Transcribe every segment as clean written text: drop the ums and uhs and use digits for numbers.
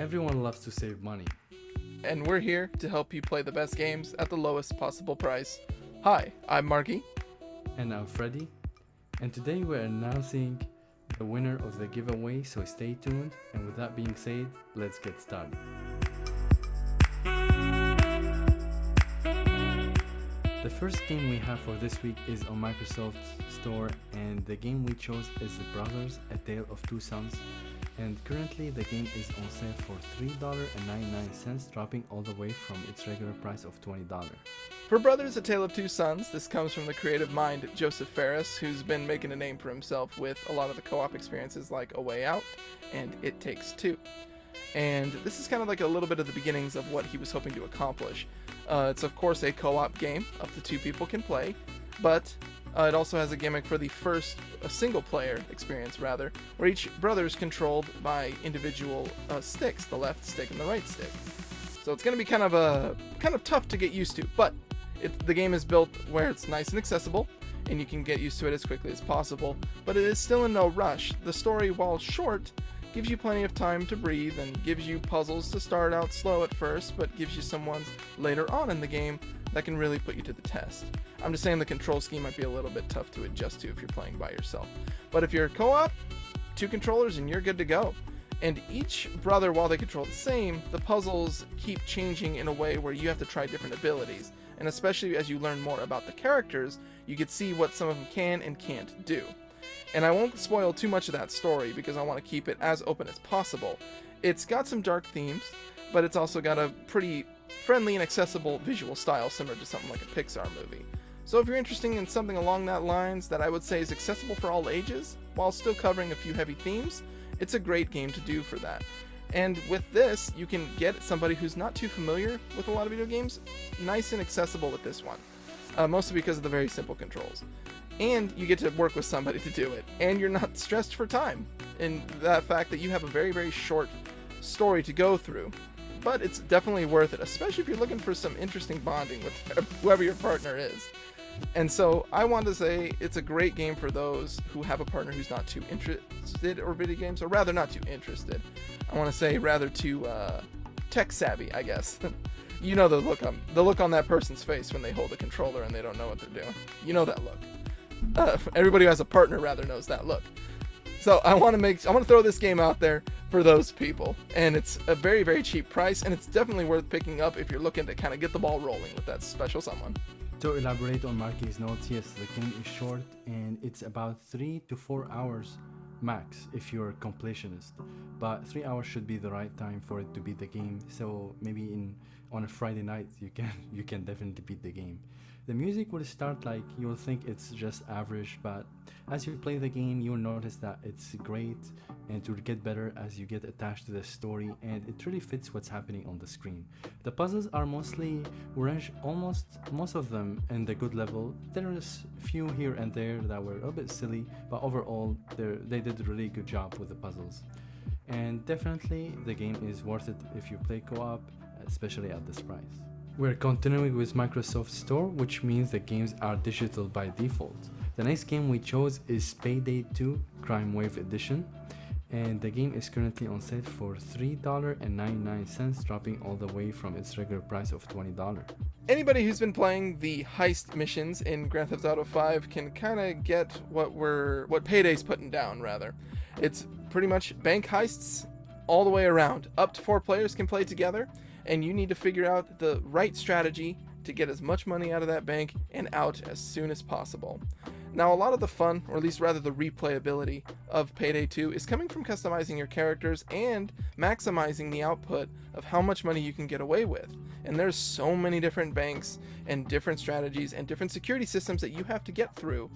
Everyone loves to save money. And we're here to help you play the best games at the lowest possible price. Hi, I'm Marky. And I'm Freddy. And today we're announcing the winner of the giveaway, so stay tuned. And with that being said, let's get started. The first game we have for this week is on Microsoft Store, and the game we chose is The Brothers, A Tale of Two Sons. And currently the game is on sale for $3.99, dropping all the way from its regular price of $20. For Brothers, A Tale of Two Sons, this comes from the creative mind Joseph Ferris, who's been making a name for himself with a lot of the co-op experiences like A Way Out and It Takes Two. And this is kind of like a little bit of the beginnings of what he was hoping to accomplish. It's of course a co-op game up to two people can play, but it also has a gimmick for a single player experience rather, where each brother is controlled by individual sticks, the left stick and the right stick. So it's going to be kind of tough to get used to, but the game is built where it's nice and accessible, and you can get used to it as quickly as possible, but it is still in no rush. The story, while short, gives you plenty of time to breathe and gives you puzzles to start out slow at first, but gives you some ones later on in the game that can really put you to the test. I'm just saying the control scheme might be a little bit tough to adjust to if you're playing by yourself. But if you're co-op, two controllers and you're good to go. And each brother, while they control the same, the puzzles keep changing in a way where you have to try different abilities. And especially as you learn more about the characters, you can see what some of them can and can't do. And I won't spoil too much of that story because I want to keep it as open as possible. It's got some dark themes, but it's also got a pretty friendly and accessible visual style similar to something like a Pixar movie. So if you're interested in something along that lines that I would say is accessible for all ages, while still covering a few heavy themes, it's a great game to do for that. And with this, you can get somebody who's not too familiar with a lot of video games nice and accessible with this one, mostly because of the very simple controls. And you get to work with somebody to do it, and you're not stressed for time, in that fact that you have a very, very short story to go through. But it's definitely worth it, especially if you're looking for some interesting bonding with whoever your partner is. And so I want to say it's a great game for those who have a partner who's not too interested in video games, or rather not too interested. I want to say rather too tech savvy, I guess. You know the look on that person's face when they hold a controller and they don't know what they're doing. You know that look. Everybody who has a partner rather knows that look. So I want to throw this game out there for those people, and it's a very, very cheap price, and it's definitely worth picking up if you're looking to kind of get the ball rolling with that special someone. To elaborate on Marky's notes, yes, the game is short and it's about 3 to 4 hours max if you're a completionist, but 3 hours should be the right time for it to beat the game. So maybe on a Friday night you can definitely beat the game. The music will start like you'll think it's just average, but as you play the game you'll notice that it's great, and it will get better as you get attached to the story, and it really fits what's happening on the screen. The puzzles are mostly range, most of them in the good level. There's a few here and there that were a bit silly, but overall they did a really good job with the puzzles. And definitely the game is worth it if you play co-op, especially at this price. We're continuing with Microsoft Store, which means the games are digital by default. The next game we chose is Payday 2 Crime Wave Edition, and the game is currently on sale for $3.99, dropping all the way from its regular price of $20. Anybody who's been playing the heist missions in Grand Theft Auto 5 can kind of get what Payday's putting down, rather. It's pretty much bank heists all the way around. Up to 4 players can play together, and you need to figure out the right strategy to get as much money out of that bank and out as soon as possible. Now, a lot of the fun, or at least rather the replayability of Payday 2 is coming from customizing your characters and maximizing the output of how much money you can get away with. And there's so many different banks and different strategies and different security systems that you have to get through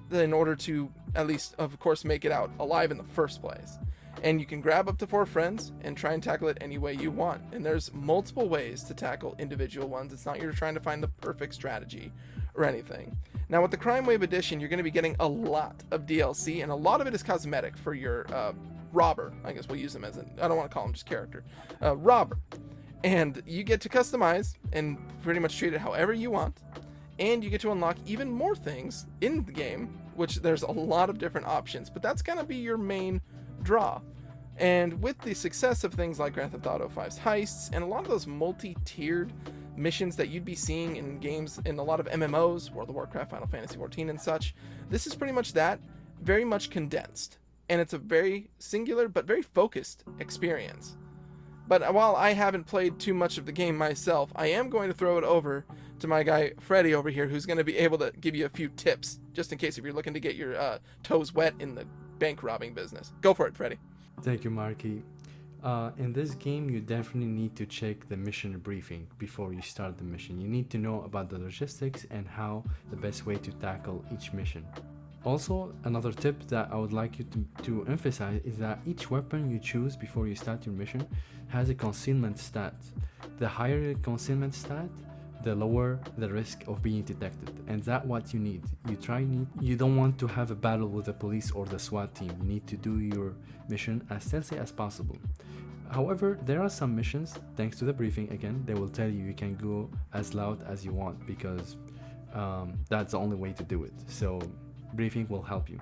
in order to, at least, of course, make it out alive in the first place. And you can grab up to 4 friends and try and tackle it any way you want. And there's multiple ways to tackle individual ones. It's not you're trying to find the perfect strategy or anything. Now with the Crime Wave Edition, you're going to be getting a lot of DLC, and a lot of it is cosmetic for your robber. I guess we'll use him as I don't want to call him just character. Robber. And you get to customize and pretty much treat it however you want. And you get to unlock even more things in the game, which there's a lot of different options, but that's going to be your main draw. And with the success of things like Grand Theft Auto 5's heists and a lot of those multi-tiered missions that you'd be seeing in games in a lot of MMOs, World of Warcraft, Final Fantasy XIV and such, this is pretty much that, very much condensed. And it's a very singular but very focused experience. But while I haven't played too much of the game myself, I am going to throw it over to my guy Freddy over here, who's going to be able to give you a few tips, just in case if you're looking to get your toes wet in the bank robbing business. Go for it, Freddy. Thank you, Marky. In this game, you definitely need to check the mission briefing before you start the mission. You need to know about the logistics and how the best way to tackle each mission. Also, another tip that I would like you to emphasize is that each weapon you choose before you start your mission has a concealment stat. The higher your concealment stat, the lower the risk of being detected, and that's what you need. You don't want to have a battle with the police or the SWAT team. You need to do your mission as stealthy as possible. However, there are some missions, thanks to the briefing again, they will tell you can go as loud as you want, because that's the only way to do it. So briefing will help you.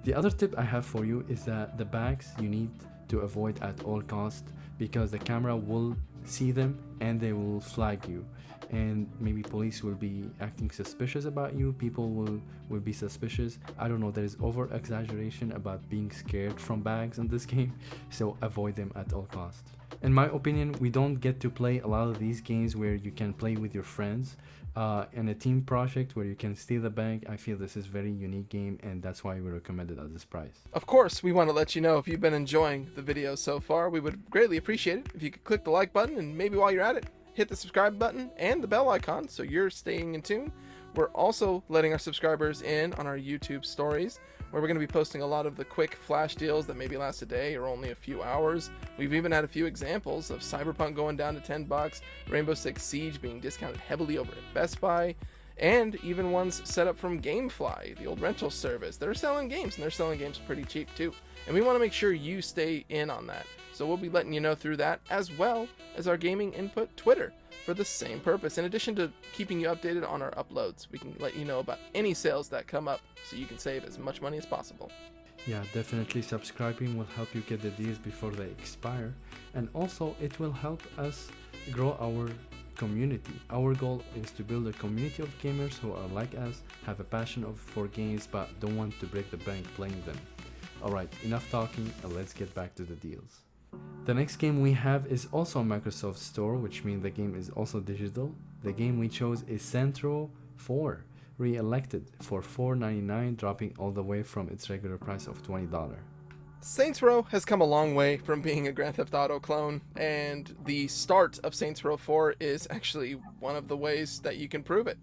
The other tip I have for you is that the bags you need to avoid at all costs, because the camera will see them and they will flag you, and maybe police will be acting suspicious about you. People will be suspicious. I don't know, there is over exaggeration about being scared from bags in this game, so avoid them at all costs. In my opinion, we don't get to play a lot of these games where you can play with your friends in a team project where you can steal the bank. I feel this is a very unique game, and that's why we recommend it at this price. Of course, we want to let you know if you've been enjoying the video so far. We would greatly appreciate it if you could click the like button, and maybe while you're at it, hit the subscribe button and the bell icon so you're staying in tune. We're also letting our subscribers in on our YouTube stories, where we're going to be posting a lot of the quick flash deals that maybe last a day or only a few hours. We've even had a few examples of Cyberpunk going down to $10, Rainbow Six Siege being discounted heavily over at Best Buy, and even ones set up from GameFly, the old rental service. They're selling games, and they're selling games pretty cheap too. And we want to make sure you stay in on that. So we'll be letting you know through that, as well as our Gaming Input Twitter, for the same purpose. In addition to keeping you updated on our uploads, we can let you know about any sales that come up so you can save as much money as possible. Yeah, definitely subscribing will help you get the deals before they expire, and also it will help us grow our community. Our goal is to build a community of gamers who are like us, have a passion for games, but don't want to break the bank playing them. Alright, enough talking, and let's get back to the deals. The next game we have is also on Microsoft Store, which means the game is also digital. The game we chose is Saints Row 4, re-elected for $4.99, dropping all the way from its regular price of $20. Saints Row has come a long way from being a Grand Theft Auto clone, and the start of Saints Row 4 is actually one of the ways that you can prove it.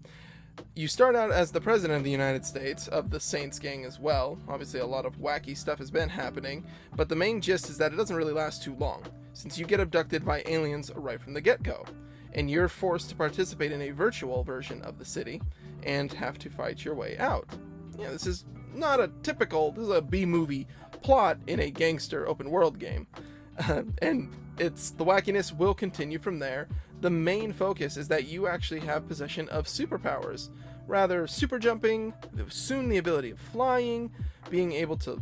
You start out as the president of the United States, of the Saints gang as well. Obviously a lot of wacky stuff has been happening, but the main gist is that it doesn't really last too long, since you get abducted by aliens right from the get-go, and you're forced to participate in a virtual version of the city, and have to fight your way out. Yeah, this is not a typical, this is a B-movie plot in a gangster open world game. And the wackiness will continue from there. The main focus is that you actually have possession of superpowers, rather super jumping, soon the ability of flying, being able to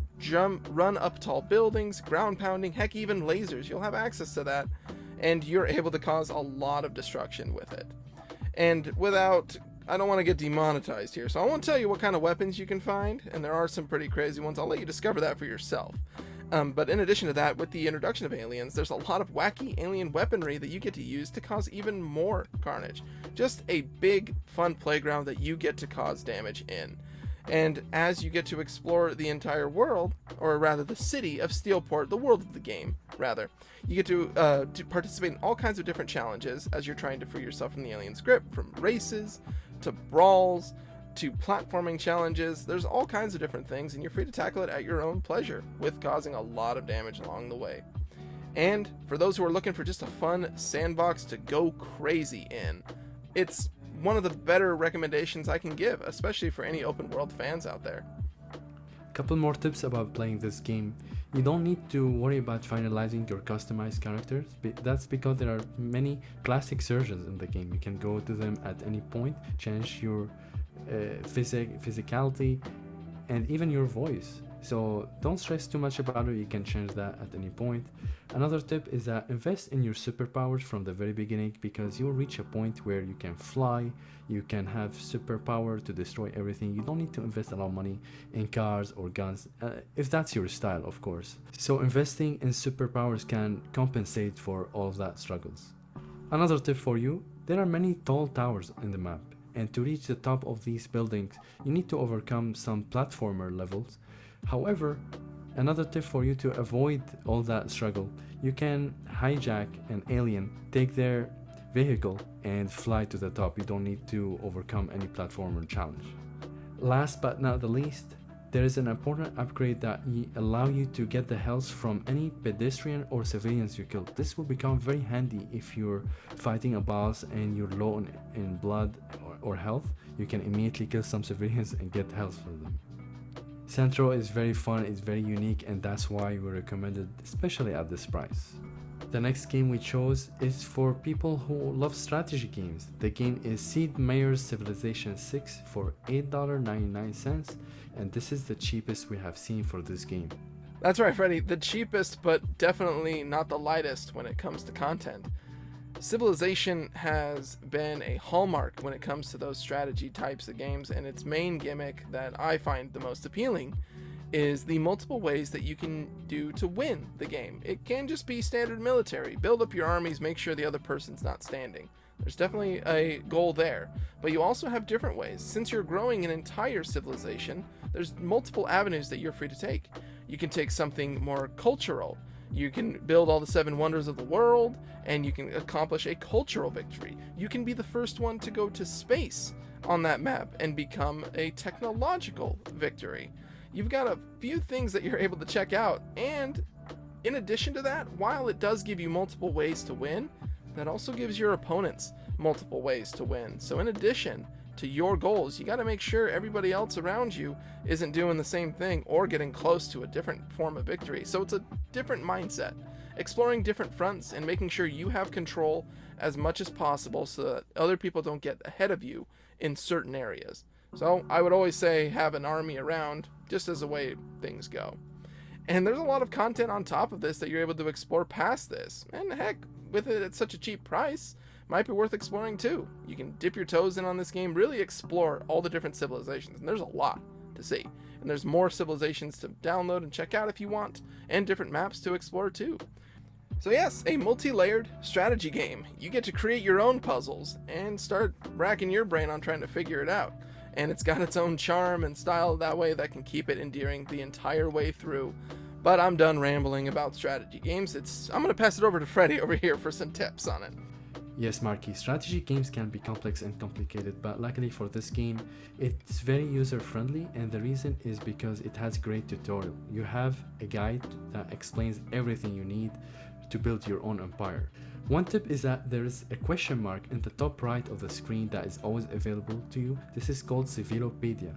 run up tall buildings, ground pounding, heck, even lasers. You'll have access to that, and you're able to cause a lot of destruction with it. And I don't want to get demonetized here, so I won't tell you what kind of weapons you can find, and there are some pretty crazy ones. I'll let you discover that for yourself. But in addition to that, with the introduction of aliens, there's a lot of wacky alien weaponry that you get to use to cause even more carnage. Just a big, fun playground that you get to cause damage in. And as you get to explore the entire world, or rather the city of Steelport, the world of the game, rather, you get to participate in all kinds of different challenges as you're trying to free yourself from the alien's grip, from races, to brawls, to platforming challenges. There's all kinds of different things, and you're free to tackle it at your own pleasure, with causing a lot of damage along the way. And for those who are looking for just a fun sandbox to go crazy in, it's one of the better recommendations I can give, especially for any open world fans out there. Couple more tips about playing this game. You don't need to worry about finalizing your customized characters. That's because there are many plastic surgeons in the game. You can go to them at any point, change your physicality, and even your voice. So don't stress too much about it, you can change that at any point. Another tip is that invest in your superpowers from the very beginning, because you'll reach a point where you can fly, you can have superpower to destroy everything. You don't need to invest a lot of money in cars or guns, if that's your style, of course. So investing in superpowers can compensate for all of that struggles. Another tip for you, there are many tall towers in the map, and to reach the top of these buildings, you need to overcome some platformer levels. However, another tip for you to avoid all that struggle, you can hijack an alien, take their vehicle, and fly to the top. You don't need to overcome any platformer challenge. Last but not the least, there is an important upgrade that allow you to get the health from any pedestrian or civilians you kill. This will become very handy if you're fighting a boss and you're low in blood or health. You can immediately kill some civilians and get health from them. Centro is very fun, it's very unique, and that's why we recommend it, especially at this price. The next game we chose is for people who love strategy games. The game is Sid Meier's Civilization 6 for $8.99, and this is the cheapest we have seen for this game. That's right, Freddy. The cheapest, but definitely not the lightest when it comes to content. Civilization has been a hallmark when it comes to those strategy types of games, and its main gimmick that I find the most appealing is the multiple ways that you can do to win the game. It can just be standard military, build up your armies, make sure the other person's not standing. There's definitely a goal there, but you also have different ways. Since you're growing an entire civilization, there's multiple avenues that you're free to take. You can take something more cultural. You can build all the 7 wonders of the world, and you can accomplish a cultural victory. You can be the first one to go to space on that map and become a technological victory. You've got a few things that you're able to check out, and in addition to that, while it does give you multiple ways to win, that also gives your opponents multiple ways to win. So in addition to your goals, you got to make sure everybody else around you isn't doing the same thing or getting close to a different form of victory. So it's a different mindset, exploring different fronts and making sure you have control as much as possible so that other people don't get ahead of you in certain areas. So I would always say have an army around, just as the way things go. And there's a lot of content on top of this that you're able to explore past this. And heck, with it at such a cheap price, might be worth exploring too. You can dip your toes in on this game, really explore all the different civilizations, and there's a lot to see. And there's more civilizations to download and check out if you want, and different maps to explore too. So yes, a multi-layered strategy game. You get to create your own puzzles and start racking your brain on trying to figure it out. And it's got its own charm and style that way that can keep it endearing the entire way through. But I'm done rambling about strategy games. I'm going to pass it over to Freddy over here for some tips on it. Yes, Marky, strategy games can be complex and complicated, but luckily for this game, it's very user-friendly, and the reason is because it has great tutorial. You have a guide that explains everything you need to build your own empire. One tip is that there is a question mark in the top right of the screen that is always available to you. This is called Civilopedia.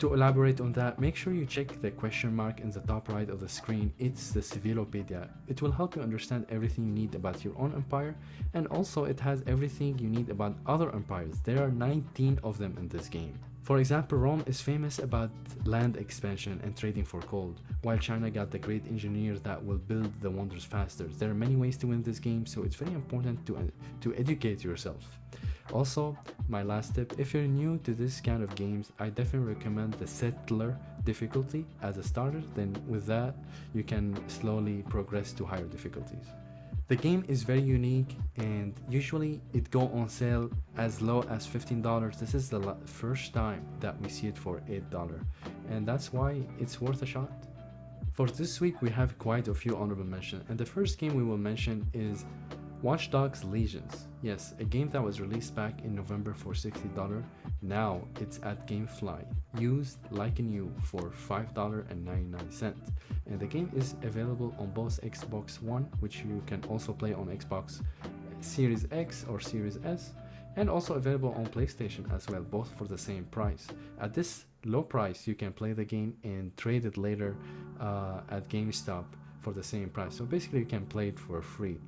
To elaborate on that, make sure you check the question mark in the top right of the screen. It's the Civilopedia. It will help you understand everything you need about your own empire, and also it has everything you need about other empires. There are 19 of them in this game. For example, Rome is famous about land expansion and trading for gold, while China got the great engineers that will build the wonders faster. There are many ways to win this game, so it's very important to educate yourself. Also, my last tip, if you're new to this kind of games, I definitely recommend the settler difficulty as a starter. Then with that, you can slowly progress to higher difficulties. The game is very unique, and usually it go on sale as low as $15. This is the first time that we see it for $8, and that's why it's worth a shot. For this week, we have quite a few honorable mentions, and the first game we will mention is Watch Dogs Legions. Yes, a game that was released back in November for $60. Now it's at GameFly, used like new for $5.99. And the game is available on both Xbox One, which you can also play on Xbox Series X or Series S, and also available on PlayStation as well, both for the same price. At this low price, you can play the game and trade it later at GameStop for the same price. So basically you can play it for free.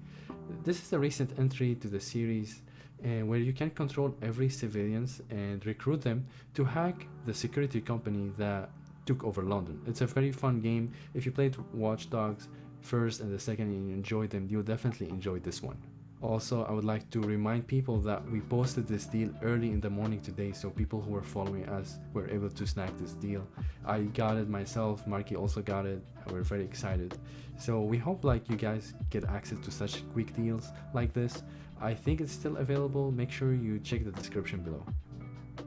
This is a recent entry to the series where you can control every civilians and recruit them to hack the security company that took over London. It's a very fun game. If you played Watch Dogs first and the second and you enjoyed them, you'll definitely enjoy this one. Also, I would like to remind people that we posted this deal early in the morning today, so people who were following us were able to snag this deal. I got it myself, Marky also got it. We're very excited. So we hope like you guys get access to such quick deals like this. I think it's still available. Make sure you check the description below.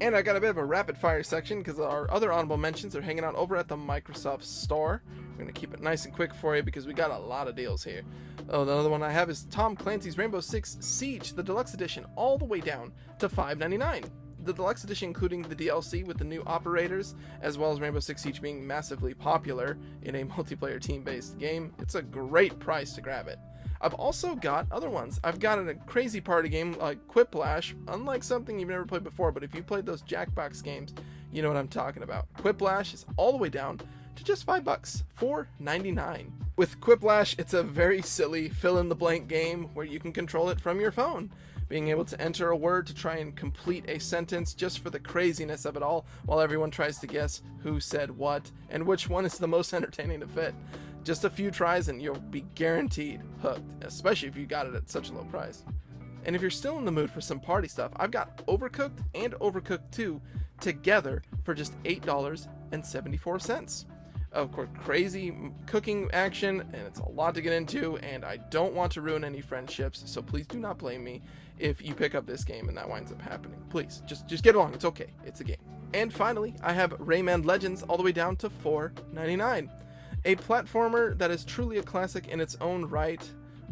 And I got a bit of a rapid fire section because our other honorable mentions are hanging out over at the Microsoft Store. We're going to keep it nice and quick for you because we got a lot of deals here. Oh, the other one I have is Tom Clancy's Rainbow Six Siege, the deluxe edition, all the way down to $5.99. The deluxe edition including the DLC with the new operators, as well as Rainbow Six Siege being massively popular in a multiplayer team-based game. It's a great price to grab it. I've also got other ones. I've got a crazy party game like Quiplash, unlike something you've never played before, but if you played those Jackbox games, you know what I'm talking about. Quiplash is all the way down to just $5, $4.99. With Quiplash, it's a very silly fill-in-the-blank game where you can control it from your phone, being able to enter a word to try and complete a sentence just for the craziness of it all, while everyone tries to guess who said what and which one is the most entertaining to fit. Just a few tries and you'll be guaranteed hooked, especially if you got it at such a low price. And if you're still in the mood for some party stuff, I've got Overcooked and Overcooked 2 together for just $8.74. Of course, crazy cooking action, and it's a lot to get into, and I don't want to ruin any friendships, so please do not blame me if you pick up this game and that winds up happening. Please, just get along. It's okay. It's a game. And finally, I have Rayman Legends all the way down to $4.99. A platformer that is truly a classic in its own right.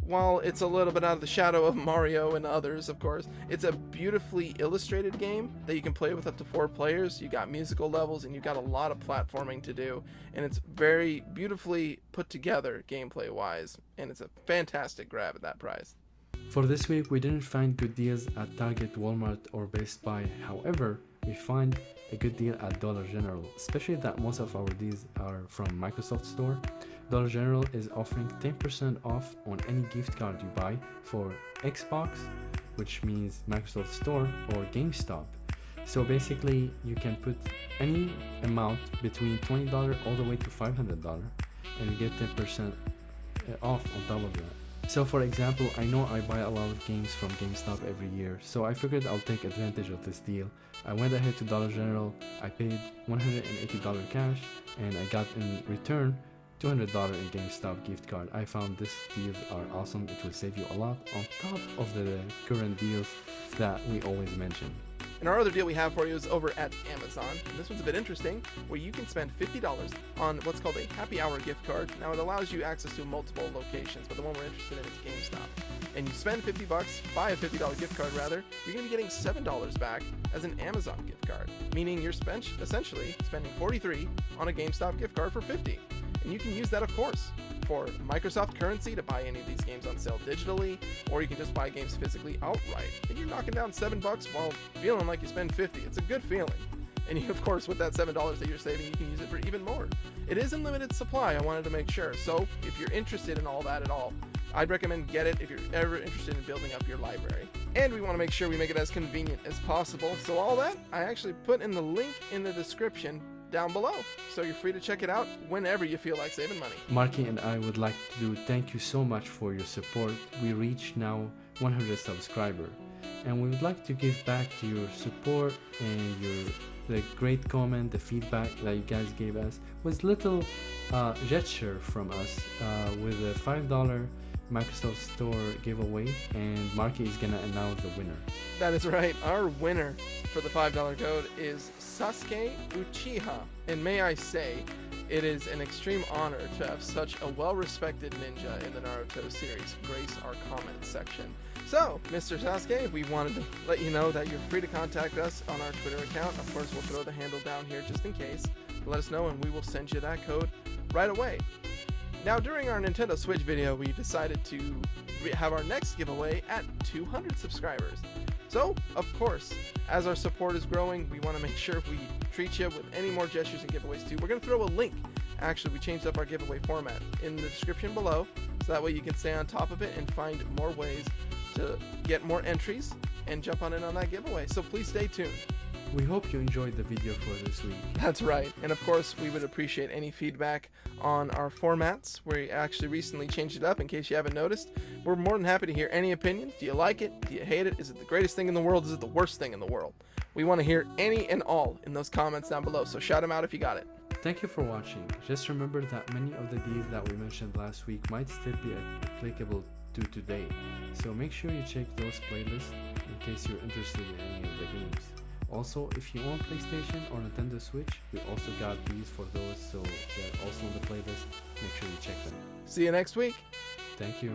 While it's a little bit out of the shadow of Mario and others, of course, it's a beautifully illustrated game that you can play with up to 4 players. You got musical levels and you got a lot of platforming to do, and it's very beautifully put together gameplay wise, and it's a fantastic grab at that price. For this week, we didn't find good deals at Target, Walmart, or Best Buy. However, we find a good deal at Dollar General, especially that most of our deals are from Microsoft Store. Dollar General is offering 10% off on any gift card you buy for Xbox, which means Microsoft Store, or GameStop. So basically, you can put any amount between $20 all the way to $500 and you get 10% off on top of that. So for example, I know I buy a lot of games from GameStop every year, so I figured I'll take advantage of this deal. I went ahead to Dollar General, I paid $180 cash, and I got in return $200 in GameStop gift card. I found these deals are awesome. It will save you a lot on top of the current deals that we always mention. And our other deal we have for you is over at Amazon. And this one's a bit interesting, where you can spend $50 on what's called a happy hour gift card. Now it allows you access to multiple locations, but the one we're interested in is GameStop. And you spend $50, buy a $50 gift card rather, you're going to be getting $7 back as an Amazon gift card, meaning you're essentially spending $43 on a GameStop gift card for $50. And you can use that, of course, for Microsoft currency to buy any of these games on sale digitally, or you can just buy games physically outright. And you're knocking down $7 while feeling like you spend $50. It's a good feeling. And you, of course, with that $7 that you're saving, you can use it for even more. It is in limited supply, I wanted to make sure. So if you're interested in all that at all, I'd recommend get it if you're ever interested in building up your library. And we want to make sure we make it as convenient as possible. So all that, I actually put in the link in the description down below, so you're free to check it out whenever you feel like saving money. Marky and I would like to thank you so much for your support. We reach now 100 subscribers, and we would like to give back to your support and the great comment, the feedback that you guys gave us was little gesture from us with a $5 Microsoft Store giveaway, and Marky is gonna announce the winner. That is right. Our winner for the $5 code is Sasuke Uchiha, and may I say, it is an extreme honor to have such a well-respected ninja in the Naruto series grace our comment section. So, Mr. Sasuke, we wanted to let you know that you're free to contact us on our Twitter account. Of course, we'll throw the handle down here just in case. Let us know and we will send you that code right away. Now, during our Nintendo Switch video, we decided to have our next giveaway at 200 subscribers. So, of course, as our support is growing, we want to make sure we treat you with any more gestures and giveaways too. We're going to throw a link. Actually, we changed up our giveaway format in the description below, so that way you can stay on top of it and find more ways to get more entries and jump on in on that giveaway. So please stay tuned. We hope you enjoyed the video for this week. That's right. And of course, we would appreciate any feedback on our formats. We actually recently changed it up, in case you haven't noticed. We're more than happy to hear any opinions. Do you like it? Do you hate it? Is it the greatest thing in the world? Is it the worst thing in the world? We want to hear any and all in those comments down below, so shout them out if you got it. Thank you for watching. Just remember that many of the deals that we mentioned last week might still be applicable to today. So make sure you check those playlists in case you're interested in any of the games. Also, if you own PlayStation or Nintendo Switch, we also got these for those, so they're also on the playlist. Make sure you check them. See you next week. Thank you.